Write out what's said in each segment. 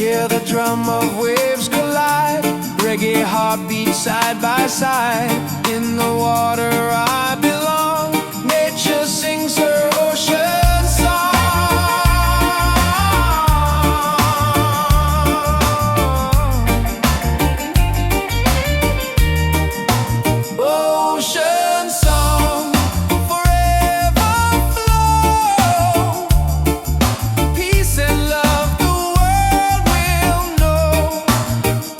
Hear the drum of waves collide, reggae heartbeat side by side. In the water I belong, nature sings her ocean song. Ocean song, forever flow. Peace and love the world will know.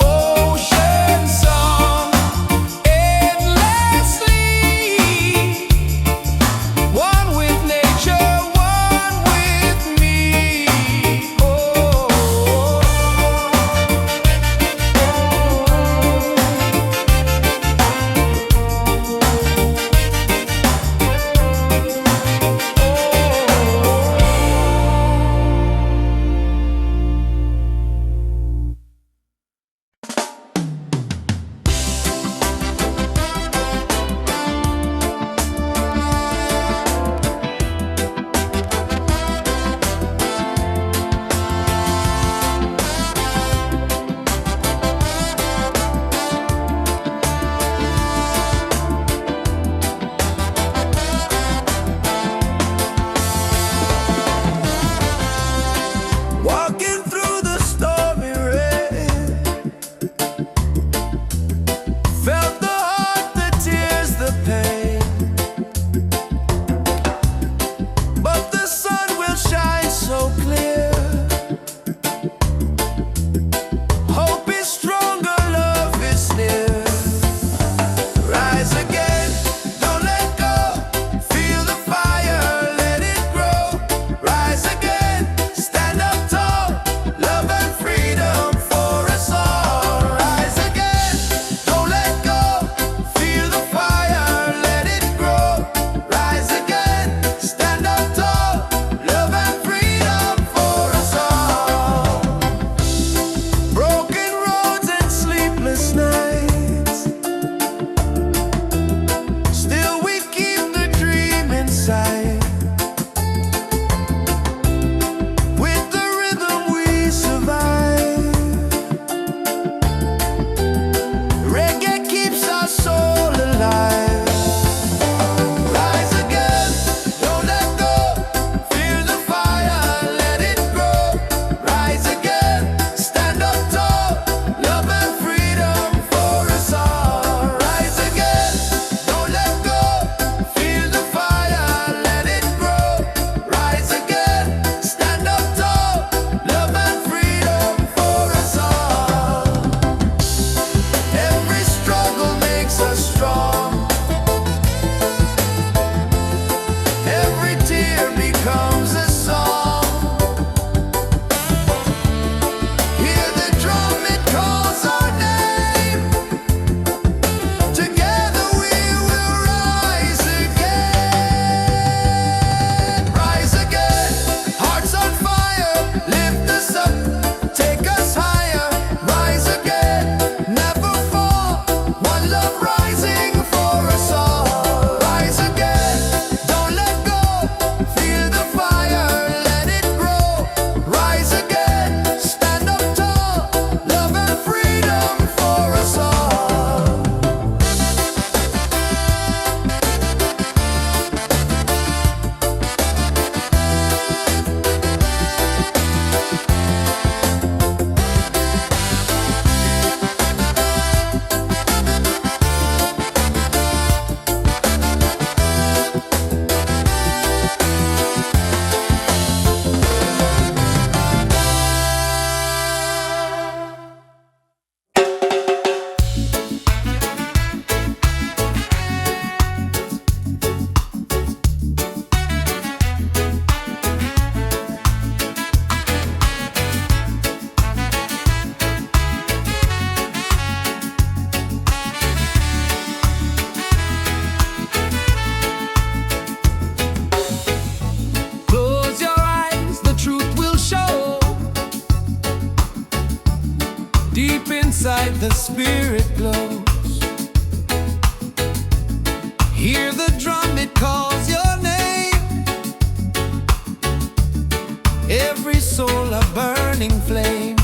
Ocean song, endlessly. One with nature, one with me. Oh. Walking through the stormy rain, felt the heart, the tears, the pain. But the sun will shine so clear. Hope is stronger, love is near. Rise again, don't let go. Feel the fire, let it grow. Rise again, stand up tall. Love and freedom for us all. Rise again, don't let go. Feel the fire, let it grow. Rise again, stand up tall. Love and freedom for us all. Broken roads and sleepless nights, still we keep the dream inside. With the rhythm we survive. Reggae keeps our soul alive. Rise again, don't let go. Feel the fire, let it grow. Rise again, stand up tall. Love and freedom for us all. Rise again, don't let go. Feel the fire, let it grow. Rise again, stand up tall. Love and freedom for us all. Every struggle makes us strong. Every tear becomes a song. Hear the drum, it calls our name. Together we will rise again. Rise again, hearts on fire. Lift us up, take us higher. Rise again, never fall. One love rising for us all. Rise again, don't let go. Feel the fire, let it grow. Rise again, stand up tall. Love and freedom for us all. Close your eyes, the truth will show. Deep inside the spirit glows. Hear the drum, it calls your name. Every soul a burning flame.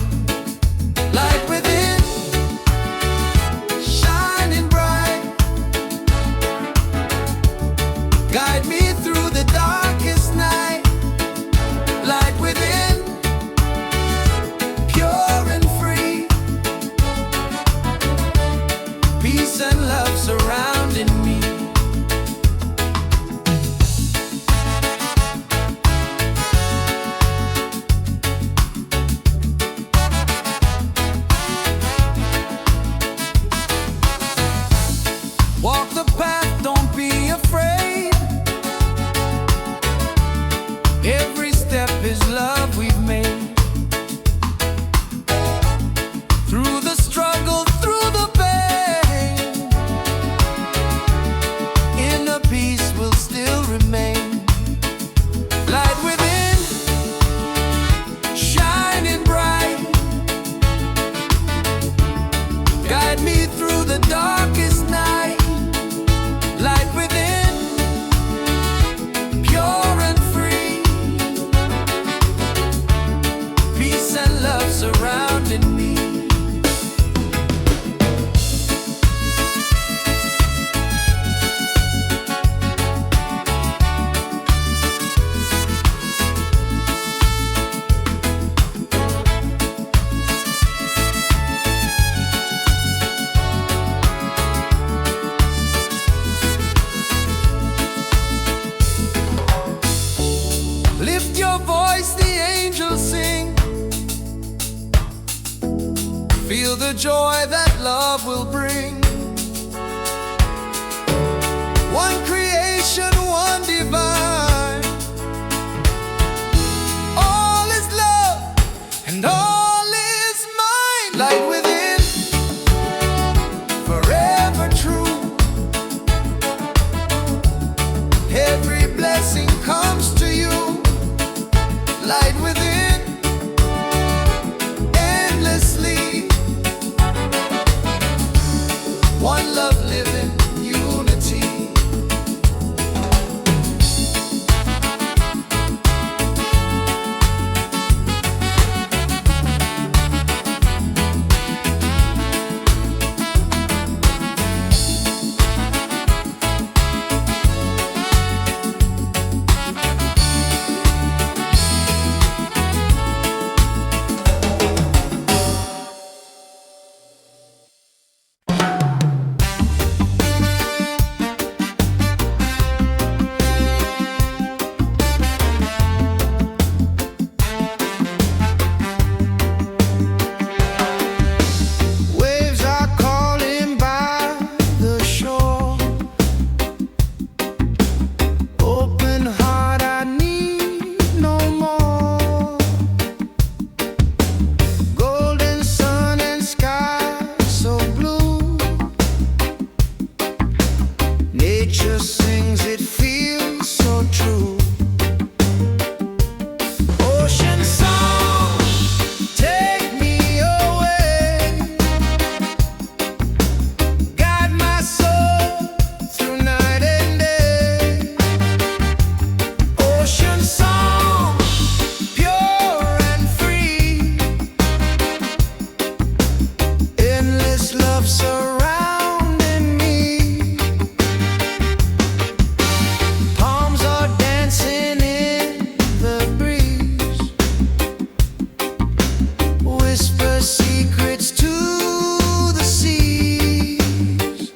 surrounding me. Lift your voice, the angels sing. Feel the joy that love will bring. One creation, one divine. All is love and all is mine. Light within, forever true. Every blessing comes to you. Light within, endlessly. One love living, unity. Waves are calling by the shore. Open heart, I need no more. Golden sun and sky so blue. Nature sings, it feels so true. Ocean song, take me away. Guide my soul through night and day. Ocean song, pure and free. Endless love surrounding me. Palms are dancing in the breeze. Whisper secrets to the seas.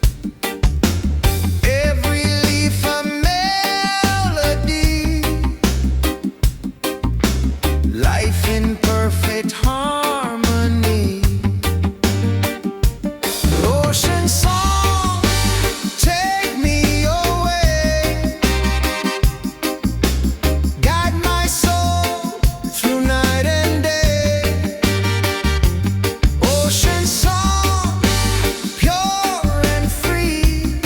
Every leaf a melody. Life in perfect harmony. Ocean song, take me away. Guide my soul through night and day. Ocean song, pure and free.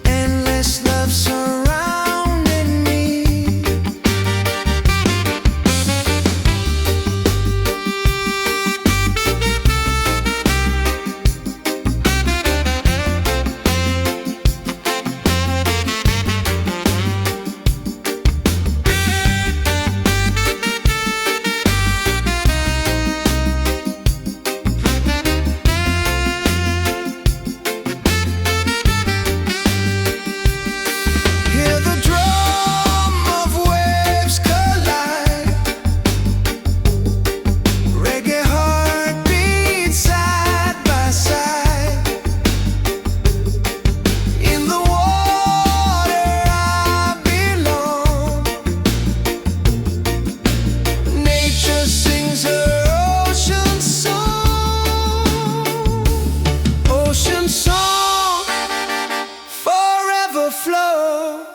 Endless love surrounding me. Hear the drum of waves collide. Reggae heartbeat side by side. In the water I belong. Nature sings her ocean song. Ocean song, forever flow.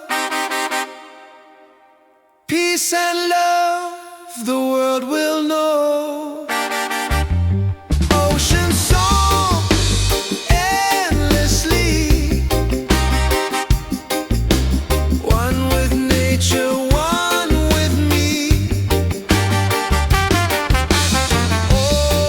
Peace and love, the world will know. Ocean song, endlessly. One with nature, one with me. Oh,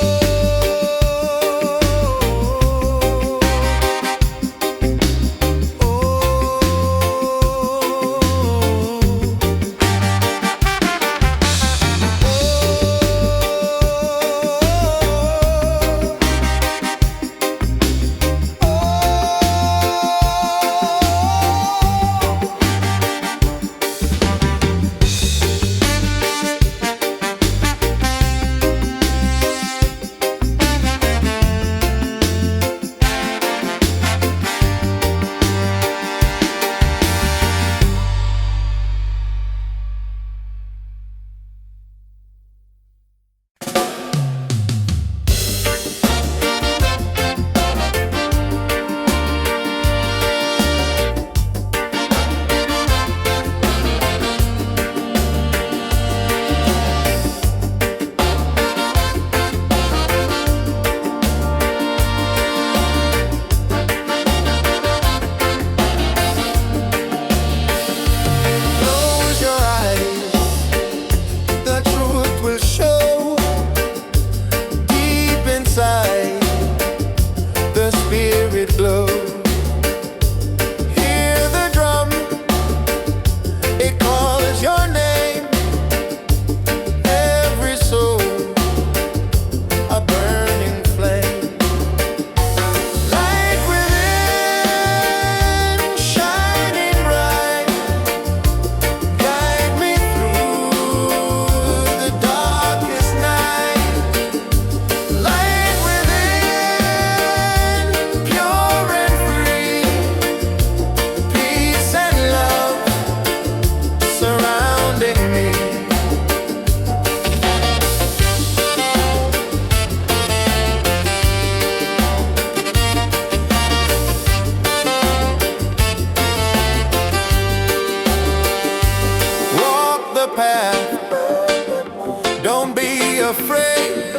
afraid.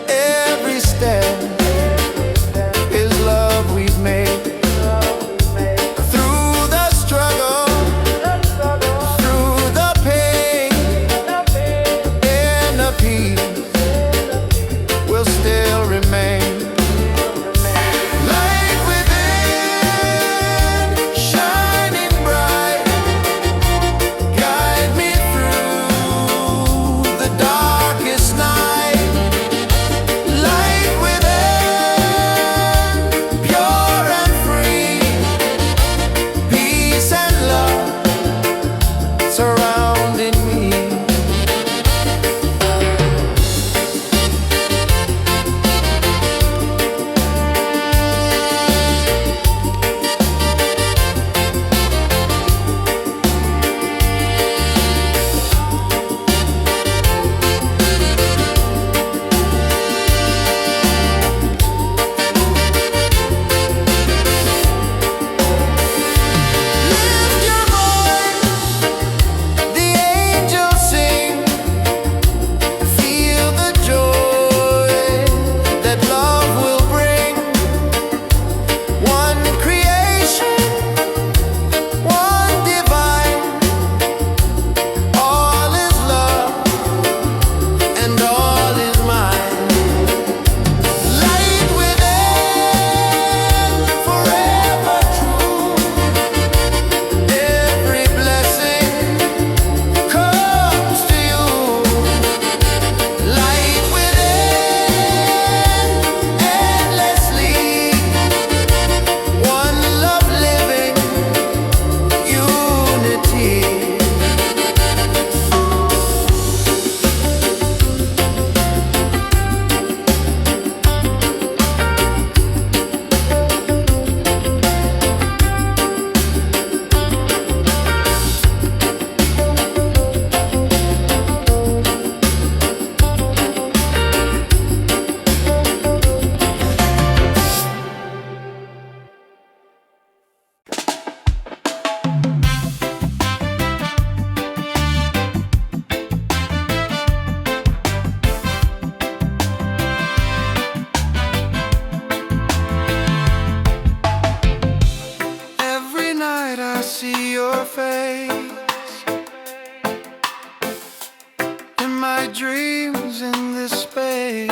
Every step is love we've made. Through the struggle, through the pain, and the peace will still remain. Light within, shining bright, guide me through the darkest night. Light within, pure and free, peace and love surrounding me. Lift your voice, the angels sing. Feel the joy that love will bring. One creation, one divine. All is love and all is mine. Light within, forever true. Every blessing comes to you. Light within, endlessly. One love living, unity. Every night I see your face in my dreams in this space.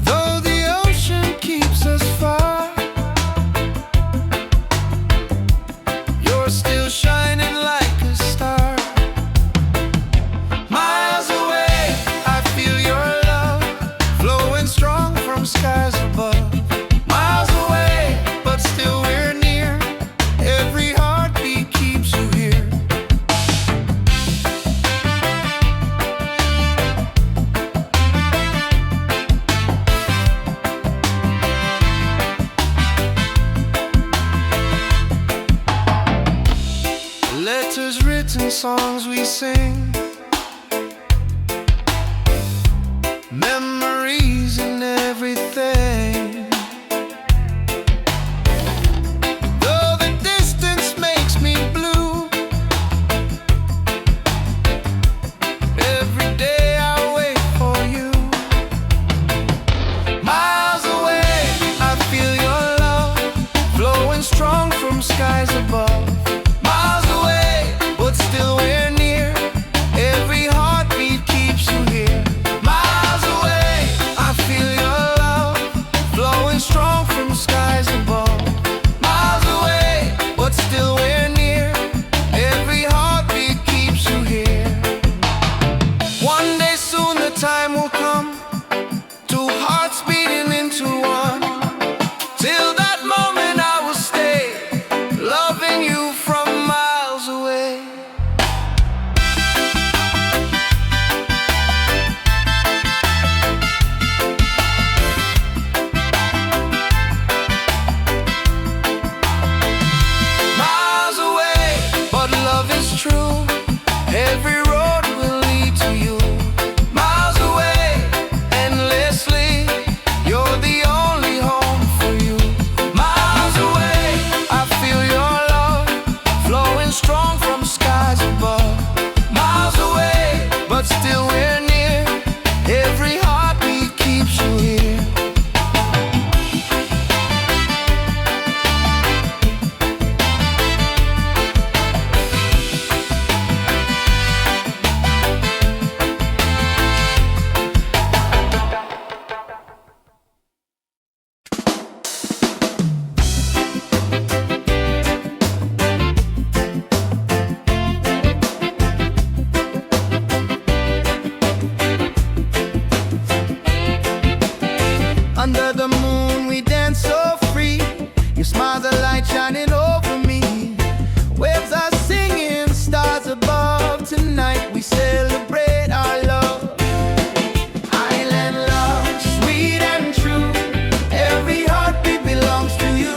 Though the ocean keeps us far, you're still shining like a star. Miles away, I feel your love flowing strong from skies above. Miles away, but still we're near. Every heartbeat keeps you here. Letters written, songs we sing, memories and everything. Though the distance makes me blue, every day I wait for you. Miles away, I feel your love flowing strong from skies above. Miles away, but still we're near. tonight we celebrate our love. Island love, sweet and true. Every heartbeat belongs to you.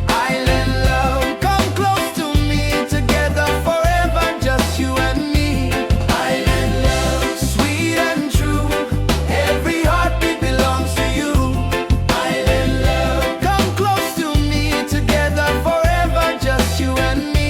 Island love, come close to me. Together forever, just you and me. Island love, sweet and true. Every heartbeat belongs to you. Island love, come close to me. Together forever, just you and me.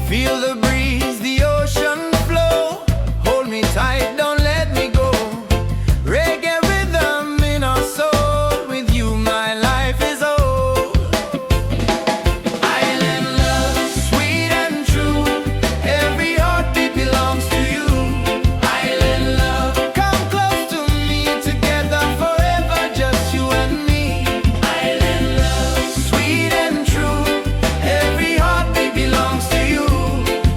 Feel the breeze, the ocean flow. Hold me tight, don't let me go. Reggae rhythm in our soul. With you, my life is whole. Island love, sweet and true. Every heartbeat belongs to you. Island love, come close to me. Together forever, just you and me. Island love, sweet and true. Every heartbeat belongs to you.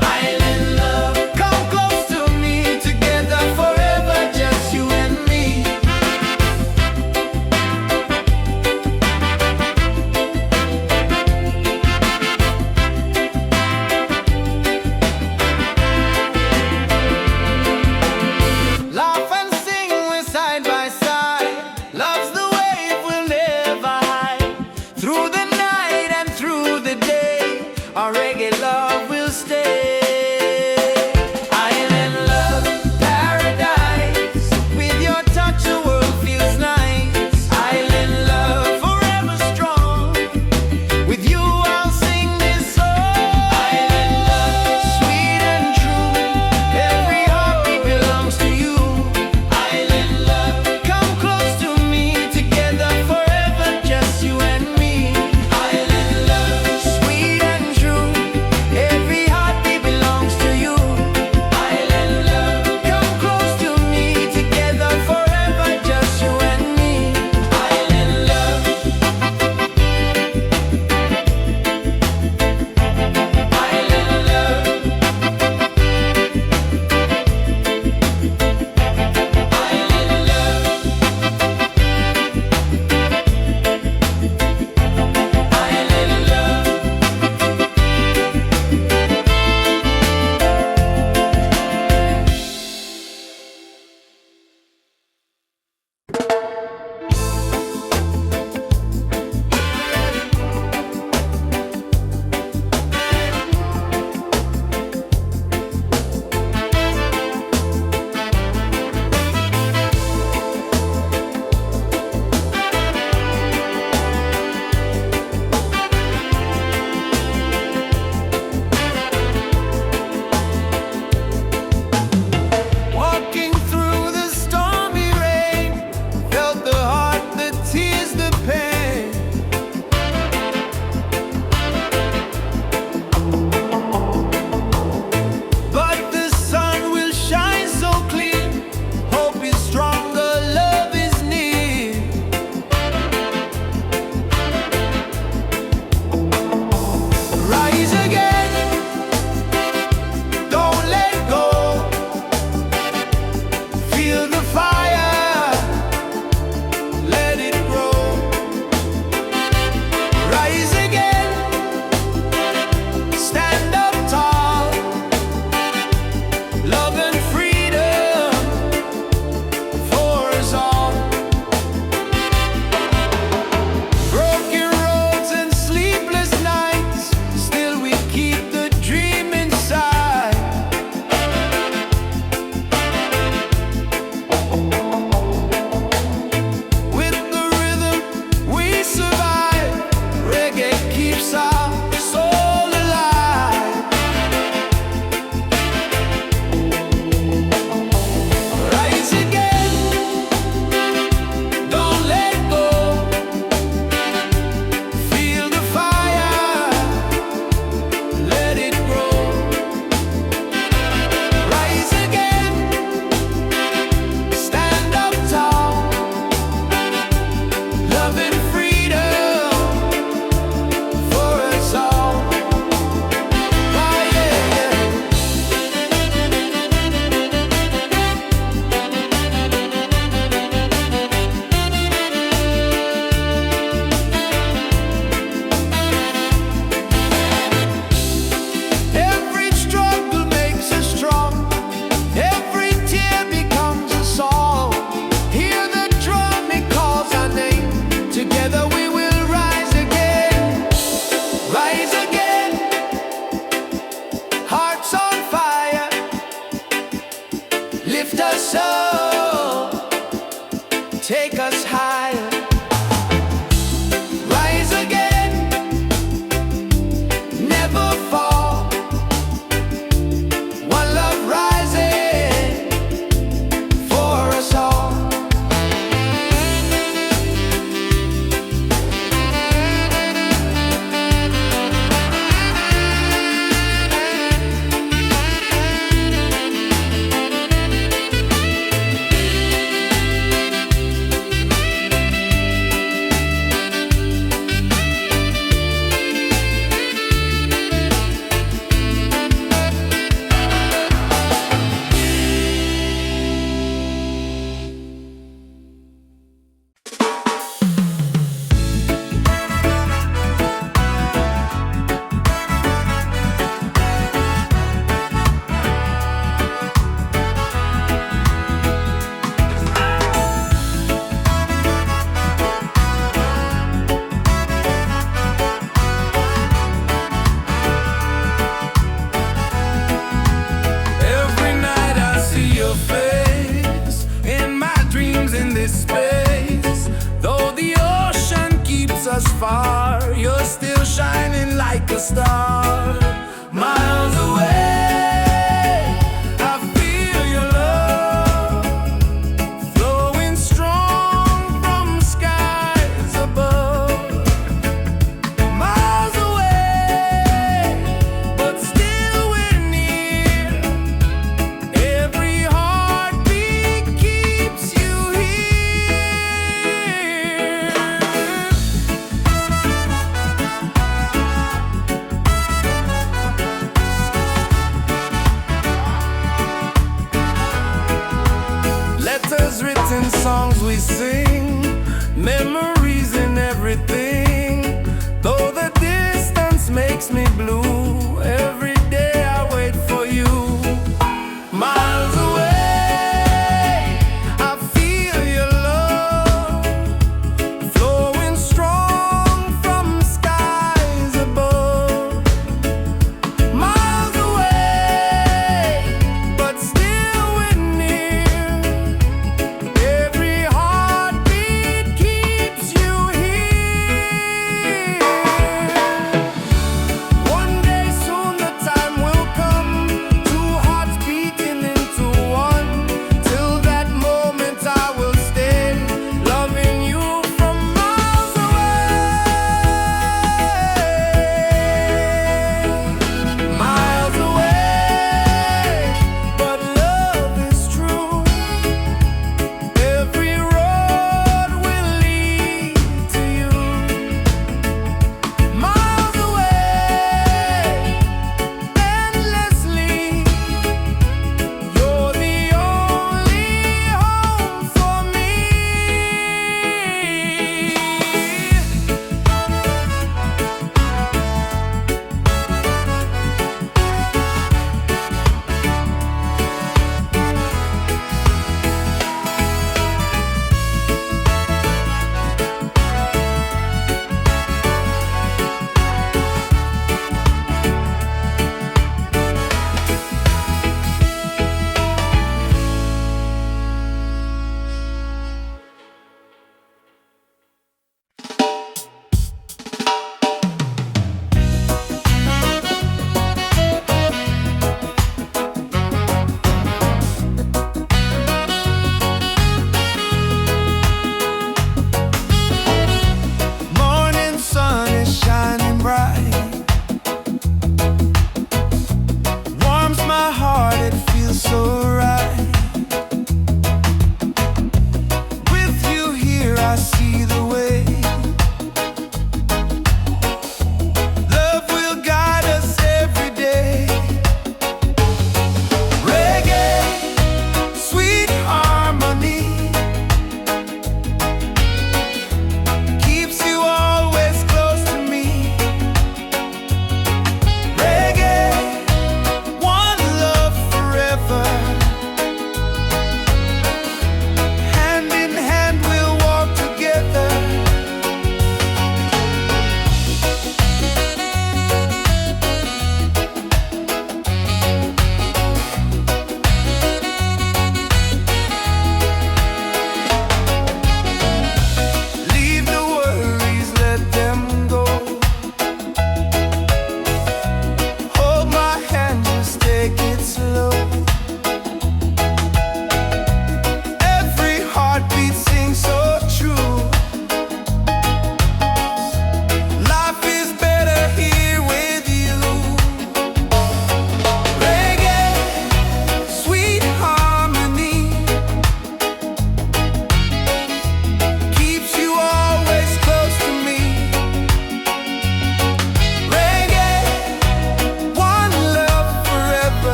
Island love, come close to me. Together forever, just you and me. Laugh and sing, we're side by side. Love's the wave, we'll never hide. Through the night and through the day, our reggae love will stay. Island love, paradise. With your touch, the world feels nice. Island love, forever strong. With you, I'll sing this song. Island love, sweet and true. Every heartbeat belongs to you. Island love, come close to me. Together forever, just you and me. Island love, sweet and true. Every heartbeat belongs to you. Island love, come close to me. Together forever, just you and me. Island love. Island love. Island love. Walking through the stormy rain, felt the heart, the tears, the pain. But the sun will shine so clear. Hope is stronger, love is near. Rise again, don't let go. Feel the fire, let it grow. Rise again, stand up tall. Love and freedom for us all. Broken roads and sleepless nights, still we keep the dream inside. lift us up, take us higher. Rise again, never fall. One love rising for us all. Far, you're still shining like a star. Miles away, I feel your love flowing strong from skies above. Miles away, but still we're near. Every heartbeat keeps you here. Letters written, songs we sing, memories in everything. Though the distance makes me blue, every day I wait for you. Miles away, I feel your love flowing strong from skies above. Miles away, but still we're near. Every heartbeat keeps you here. One day soon the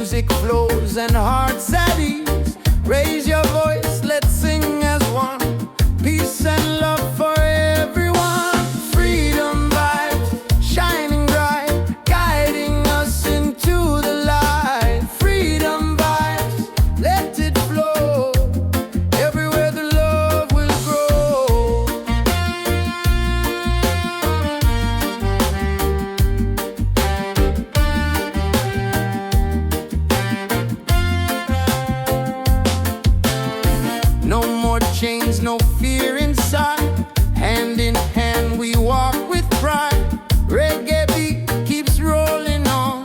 music flows and hearts at ease. Raise your voice, let's sing as one. Peace and love for everyone. Freedom vibes, shining bright, guiding us into the light. Freedom vibes, let it flow. Everywhere the love will grow. No more chains, no fear inside. Hand in hand we walk with pride. Reggae beat keeps rolling on.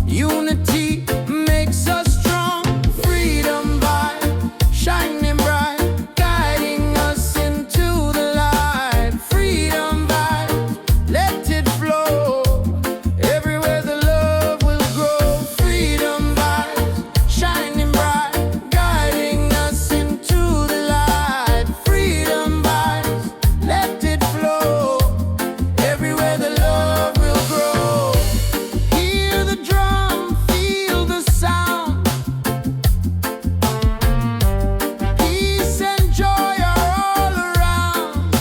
Unity makes us strong. Freedom vibe, shining bright, guiding us into the light. Freedom vibe, let it flow. Everywhere the love will grow. Freedom vibes, shining bright, guiding us into the light. Freedom vibes, let it flow. Everywhere the love will grow. Hear the drum, feel the sound. Peace and joy are all around.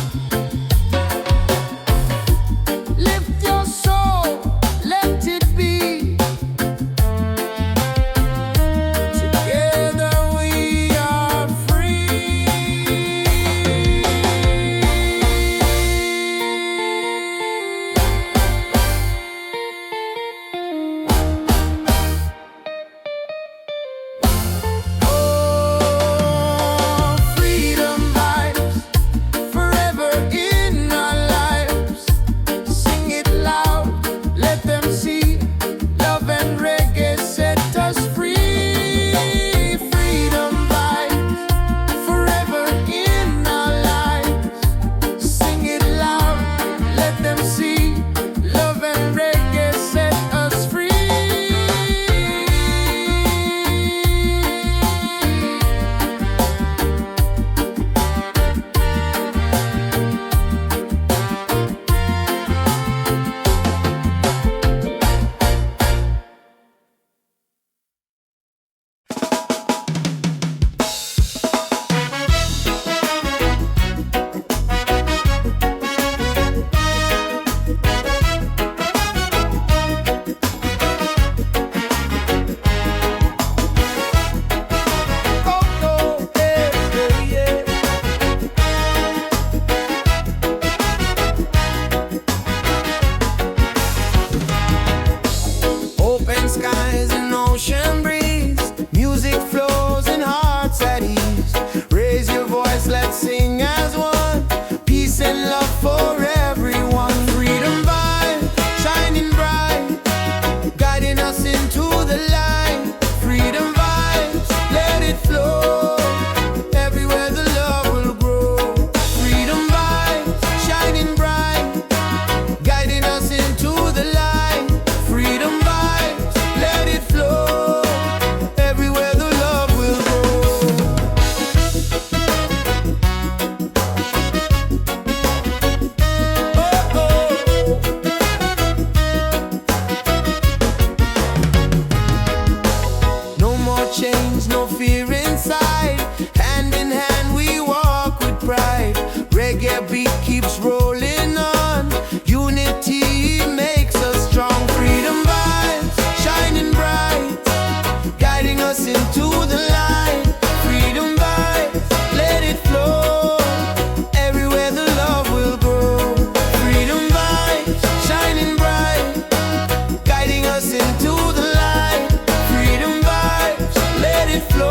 Lift your soul, let it be. Together we are free. Oh, freedom vibes, forever in our lives. Sing it loud, let them see. Love and reggae set us free. Freedom vibes, forever in our lives. Sing it loud, let them see. Love and reggae set us free. Open skies and ocean breeze. Music flows and hearts at ease. Raise your voice, let's sing as one. Peace and love for everyone. Freedom vibe, shining bright, guiding us into the light. Freedom vibes, let it flow. Everywhere the love will grow. Freedom vibes, shining bright, guiding us into the light. Freedom vibes, let it flow. Everywhere the love will grow. Oh, oh. No more chains, no fear inside. Hand in hand we walk with pride. Reggae beat keeps rolling on. Unity makes us strong. Freedom vibes, shining bright, guiding us into the light. Freedom vibes, let it flow. Everywhere the love will grow. Freedom vibes, shining bright, guiding us into the light. Freedom vibes, let it flow.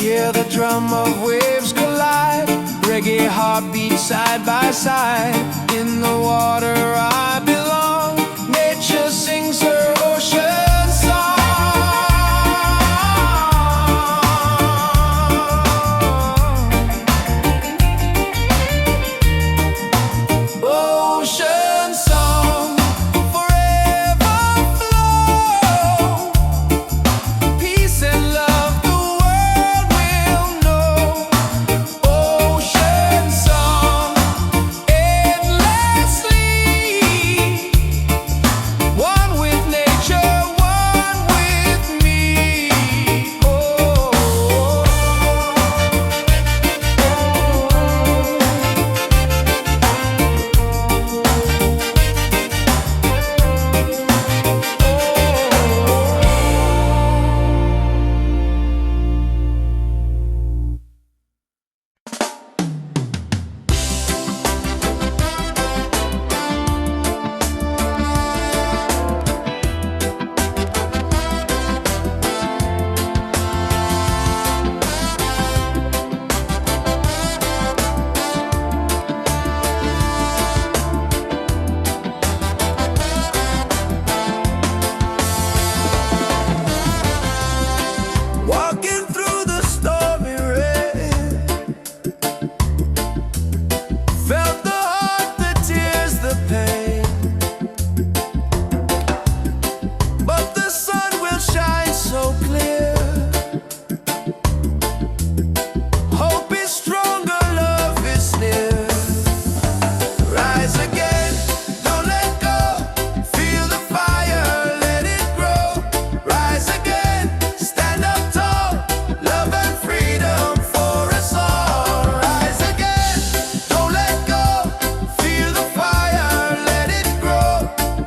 Hear the drum of waves collide, reggae heartbeat side by side. In the water I belong, nature sings her ocean song. Ocean song, forever flow. Peace and love the world will know. Ocean song, endlessly. One with nature, one with me. Oh. Walking through the stormy rain, felt the heart, the tears, the pain. But the sun will shine so clear. Hope is stronger, love is near. Rise again, don't let go. Feel the fire, let it grow. Rise again, stand up tall. Love and freedom for us all. Rise again, don't let go. Feel the fire, let it grow.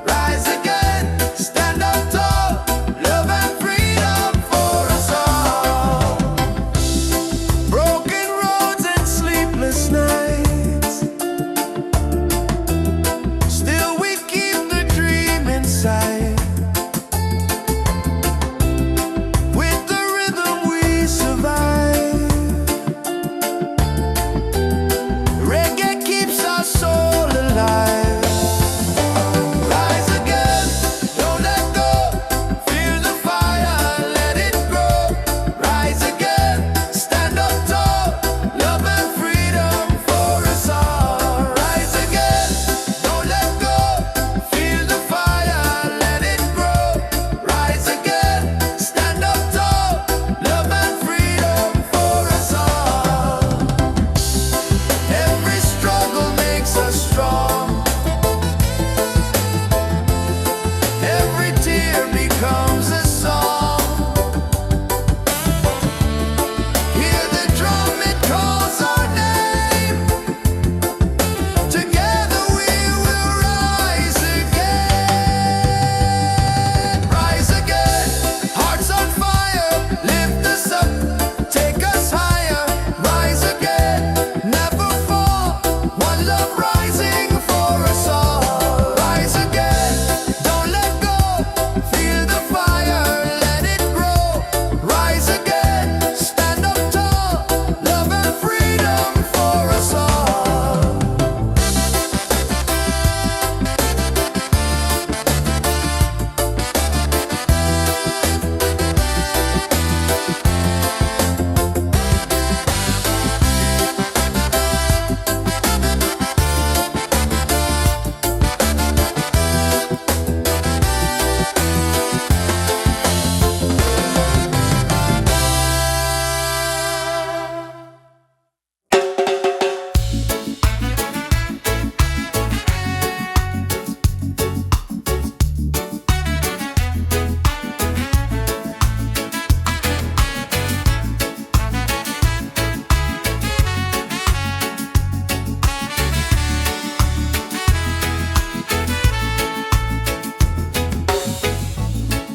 Rise again, stand up tall. Love and freedom for us all. Broken roads and sleepless nights, still we keep the dream inside. With the rhythm we survive. Reggae keeps our soul alive. Rise again, don't let go. Feel the fire, let it grow. Rise again, stand up tall. Love and freedom for us all. Rise again, don't let go. Feel the fire, let it grow. Rise again, stand up tall. Love and freedom for us all. Every struggle makes us strong. Every tear becomes a song. Hear the drum, it calls our name. Together we will rise again. Rise again, hearts on fire. Lift us up, take us higher. Rise again, never fall. One love rising for us all. Rise again, don't let go. Feel the fire, let it grow. Rise again, stand up tall. Love and freedom for us all.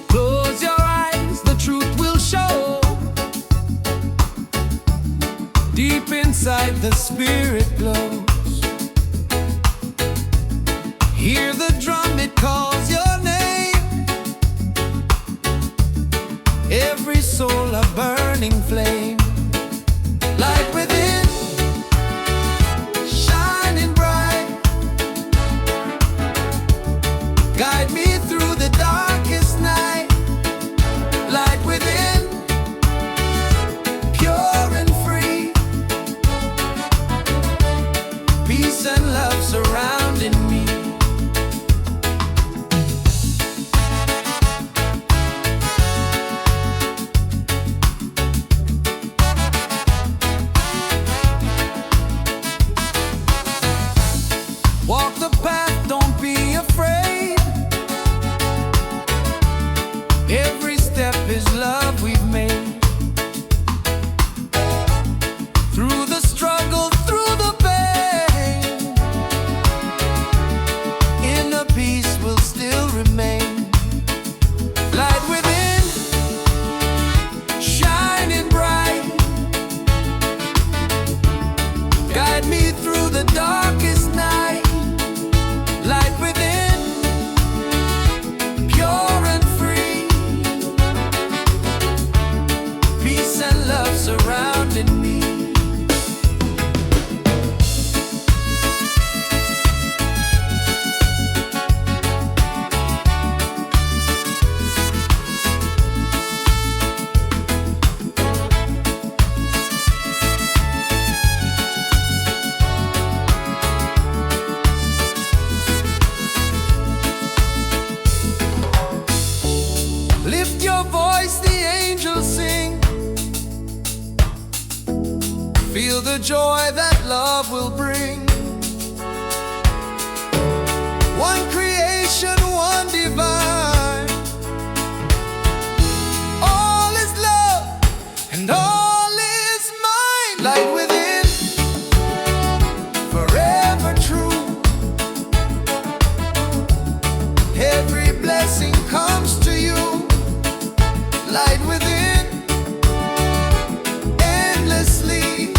Close your eyes, the truth will show. Deep inside the spirit glows. Hear the drum, it calls your name. Every soul a burning flame. and love surrounding me. Lift your voice, the angels sing. Feel the joy that love will bring. One creation, one divine. All is love and all is mine. Light within, forever true. Every blessing comes to you. Light within, endlessly.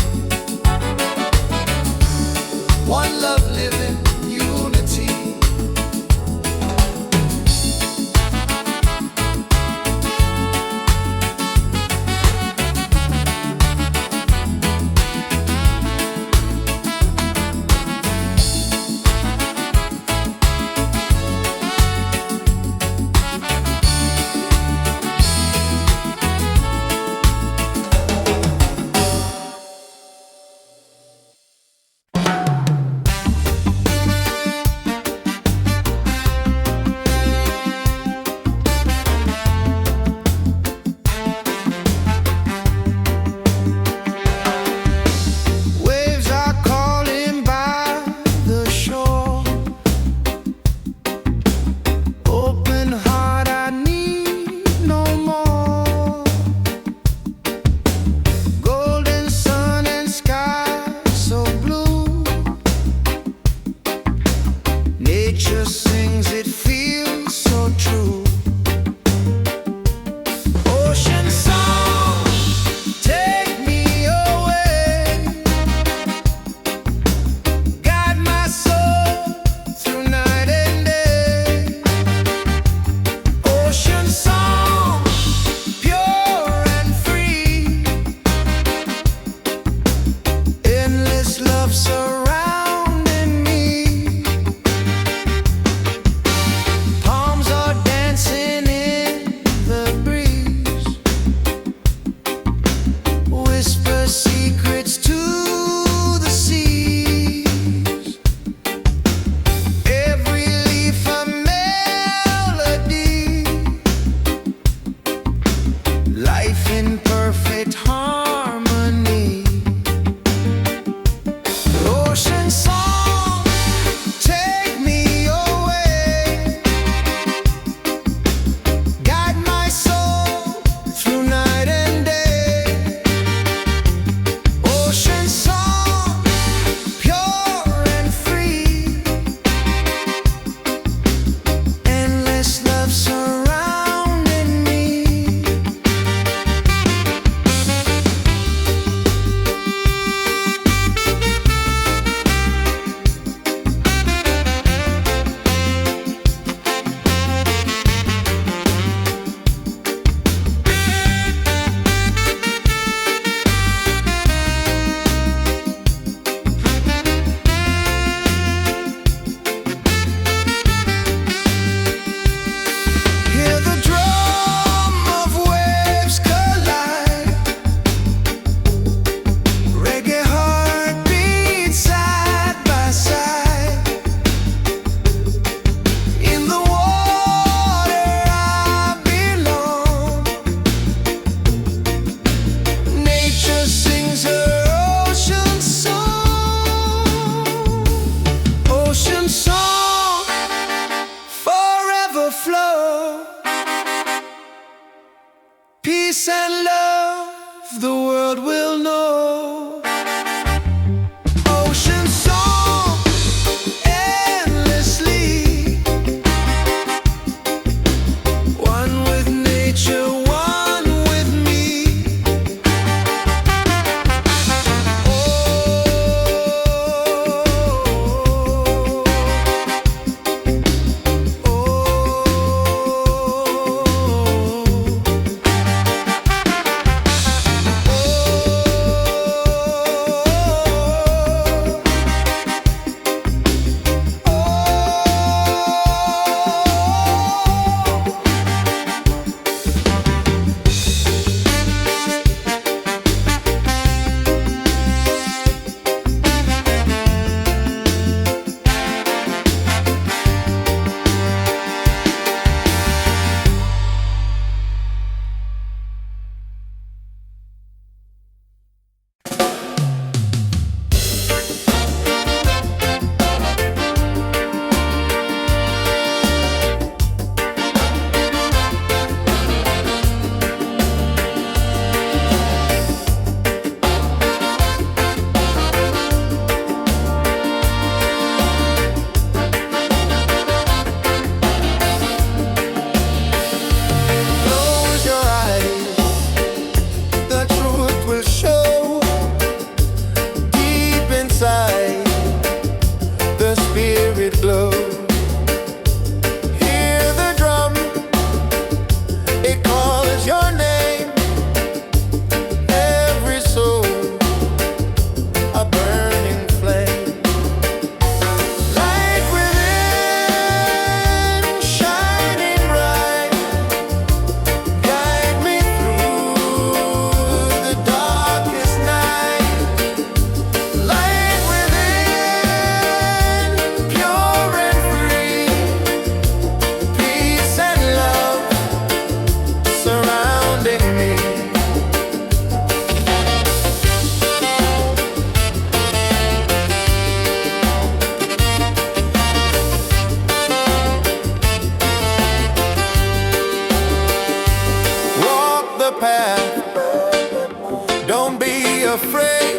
afraid.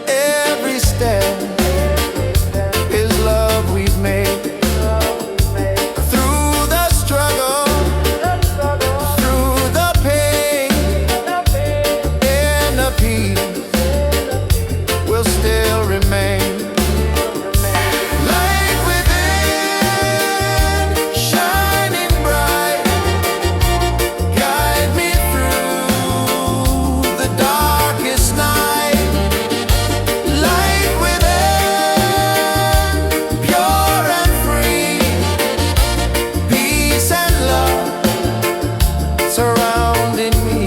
Every step is love we've made. Through the struggle, through the pain, and the peace will still remain. Light within, shining bright, guide me through the darkest night. Light within, pure and free, peace and love surrounding me.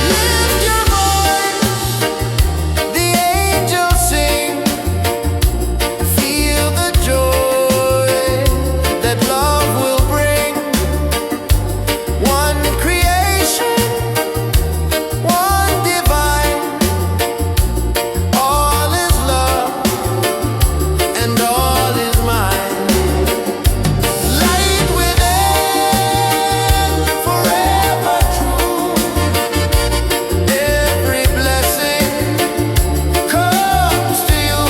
Lift your voice, the angels sing. Feel the joy that love will bring. One creation, one divine. All is love and all is mine. Light within, forever true. Every blessing comes to you.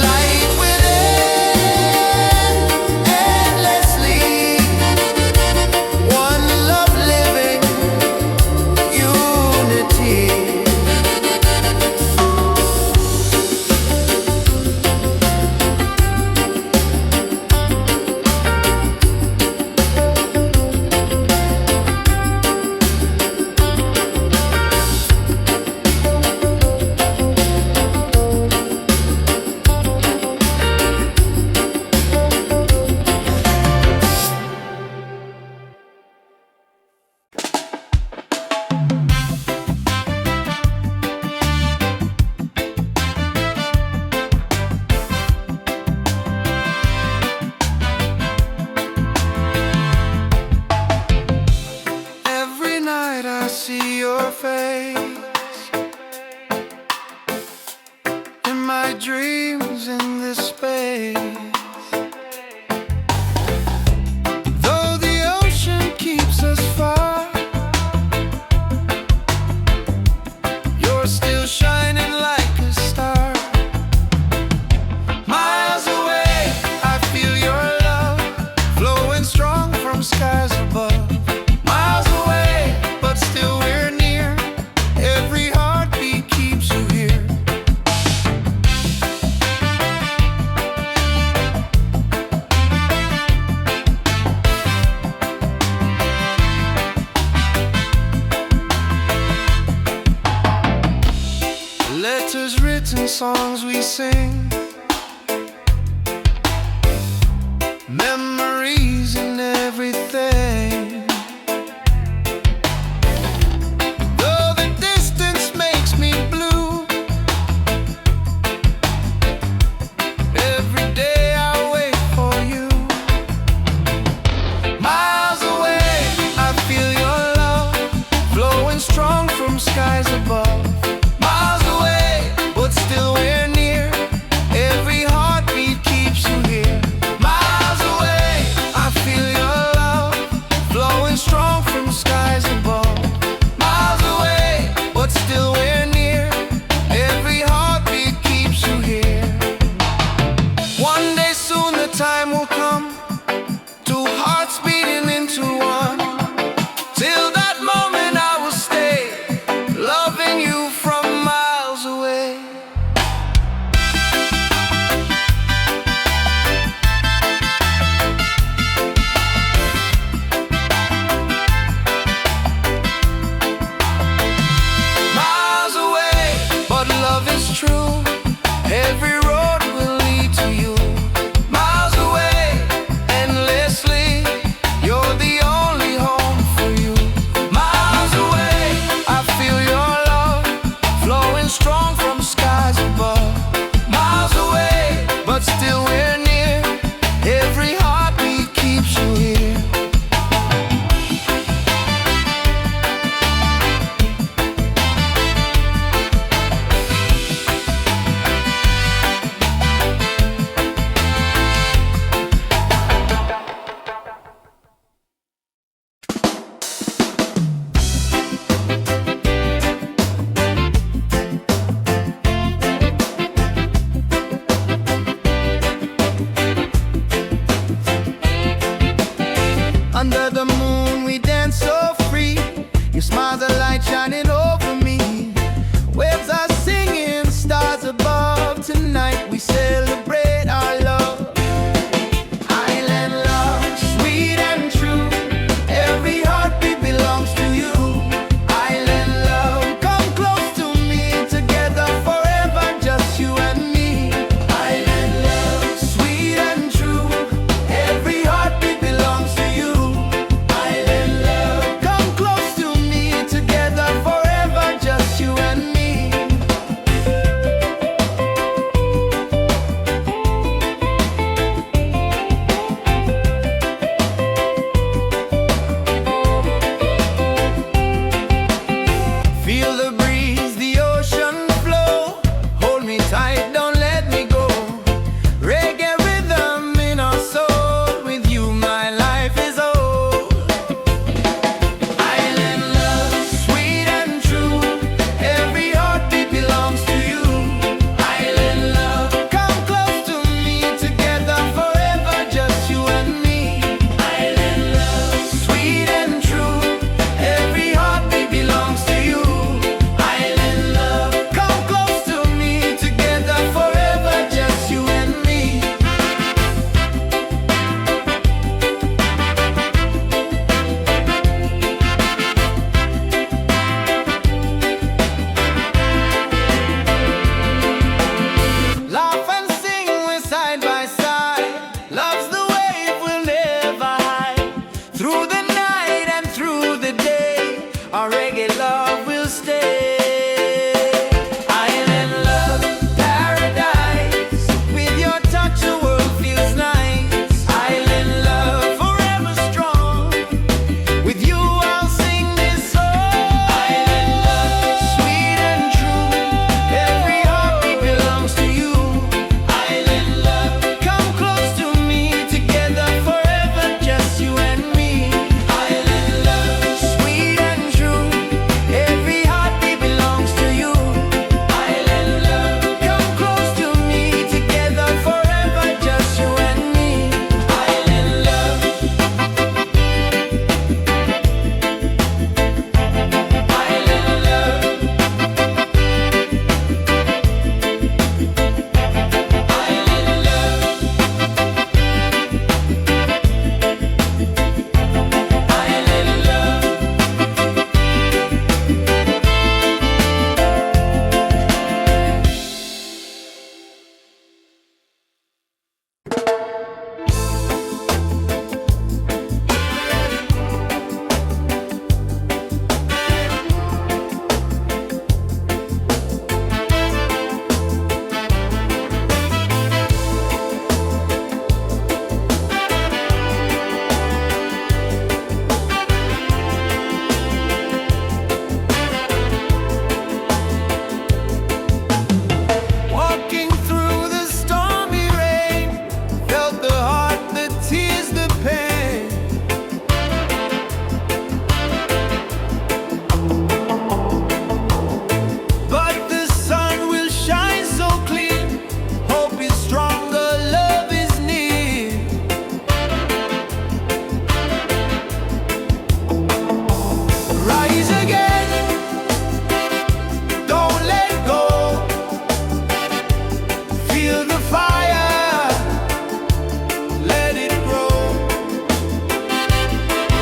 Light within, endlessly. One love living, unity. Every night I see your face in my dreams in this space. Though the ocean keeps us far, you're still shining like a star. Miles away, I feel your love flowing strong from skies above. Miles away, but still we're near. Every heartbeat keeps you here. Letters written, songs we sing, memories and everything. Though the distance makes me blue, every day I wait for you. Miles away, I feel your love flowing strong from skies above. Miles away, but still we're near. tonight we celebrate our love. Island love, sweet and true. Every heartbeat belongs to you. Island love, come close to me. Together forever, just you and me. Island love, sweet and true. Every heartbeat belongs to you. Island love, come close to me. Together forever, just you and me. Feel the breeze, the ocean flow. Hold me tight, don't let me go. Reggae rhythm in our soul. With you, my life is old. Island love, sweet and true. Every heartbeat belongs to you. Island love, come close to me. Together forever, just you and me. Island love, sweet and true. Every heartbeat belongs to you. Island love, come close to me. Together forever, just you and me. Laugh and sing, we're side by side. Love's the wave we'll never hide. Through the night and through the day, our reggae love will stay. Island love, paradise. With your touch, the world feels nice. Island love, forever strong. With you, I'll sing this song. Island love, sweet and true. Every heartbeat belongs to you. Island love, come close to me. Together forever, just you and me. Island love, sweet and true. Every heartbeat belongs to you. Island love, come close to me. Together forever, just you and me. Island love. Island love. Island love. Island love. Walking through the stormy rain, felt the heart, the tears, the pain. But the sun will shine so clear. Hope is stronger, love is near. Rise again, don't let go. Feel the fire, let it grow.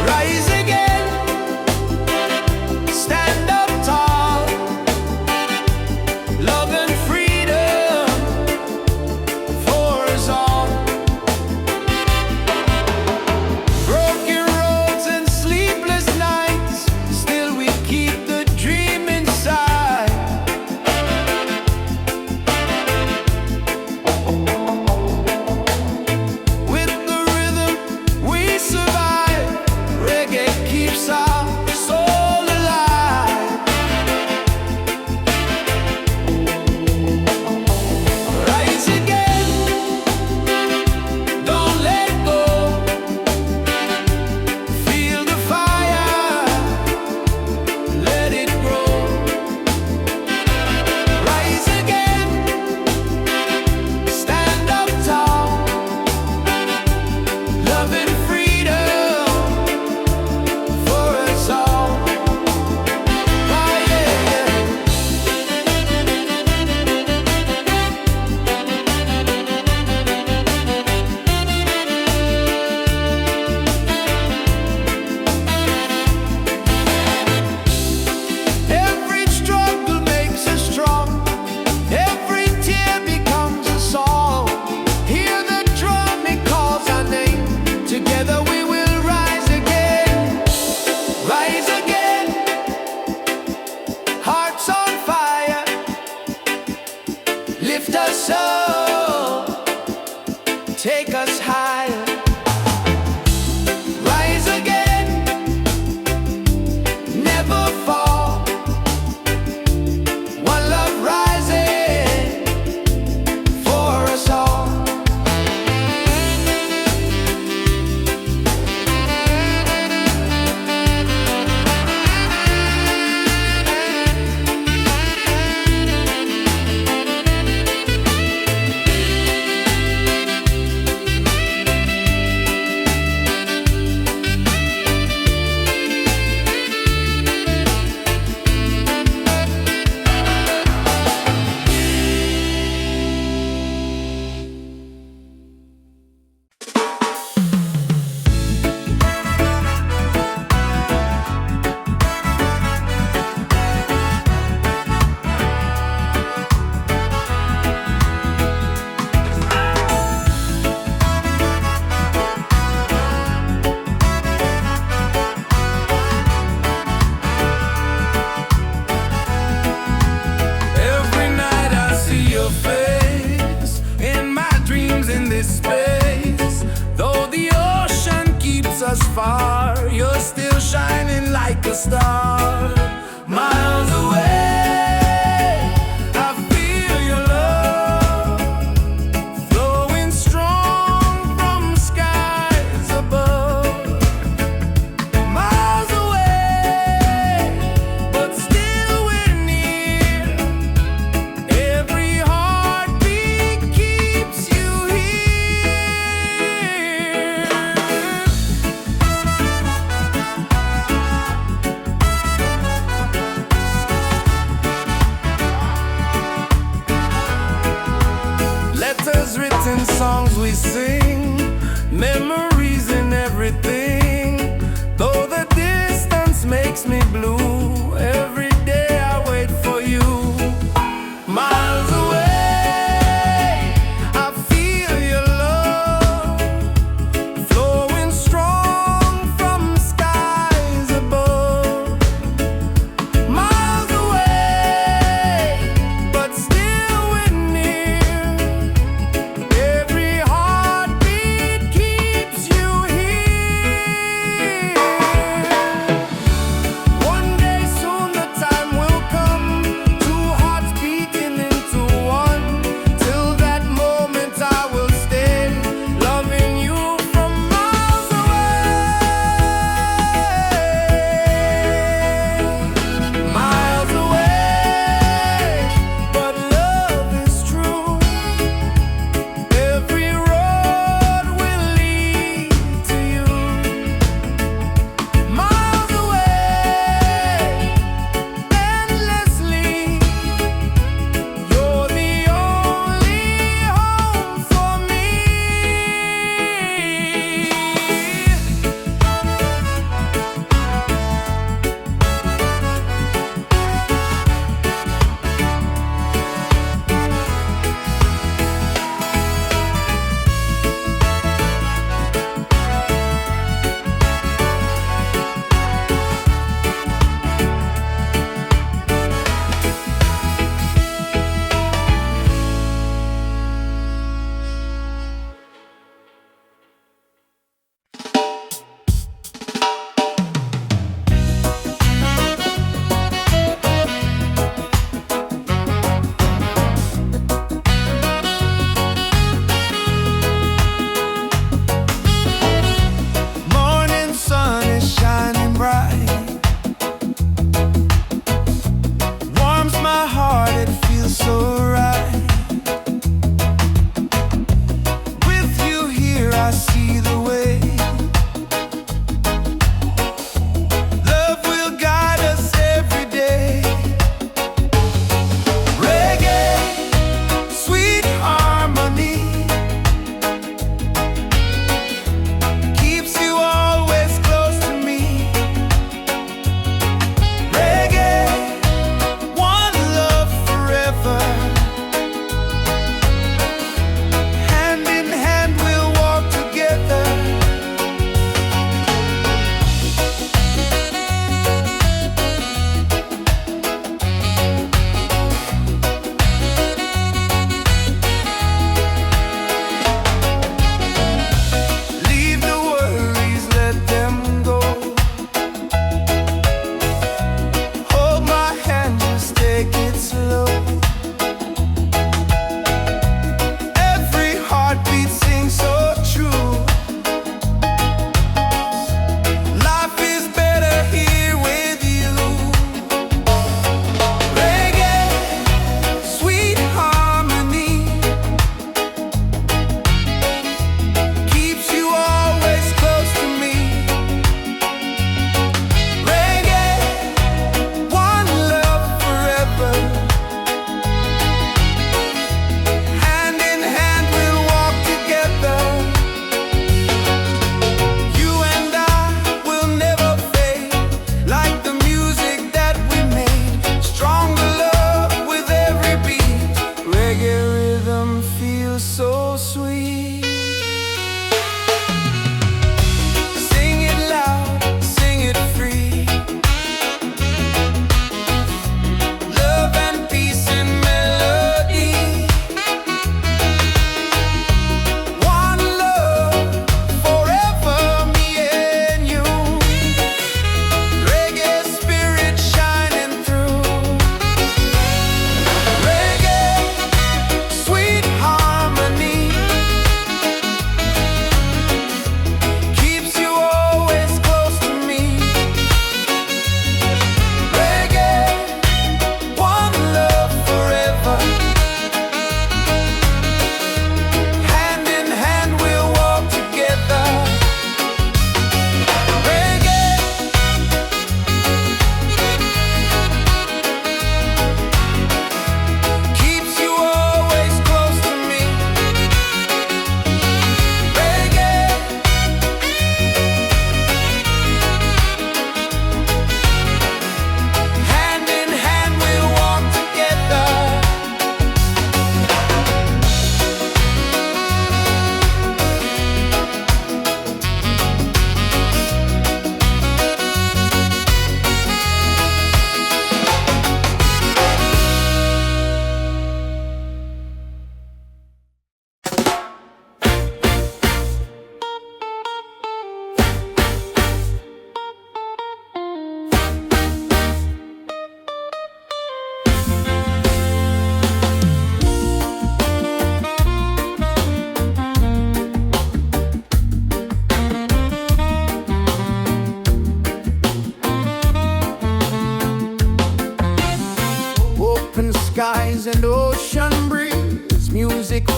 Rise again, stand up tall. Love and freedom for us all. Broken roads and sleepless nights, still we keep the dream inside. love, take us higher. Rise again, never fall. One love rising for us all. Every night I see your face in my dreams in this space. Though the ocean keeps us far, you're still shining like a star. Miles away, I feel your love flowing strong from skies above. Miles away, but still we're near. Every heartbeat keeps you here. Letters written, songs we sing, memories in everything. Though the distance makes me blue, every day I wait for you. Miles away, I feel your love flowing strong from skies above. Miles away, but still we're near. Every heartbeat keeps you here. One day soon the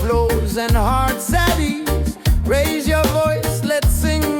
flows and hearts at ease. Raise your voice, let's sing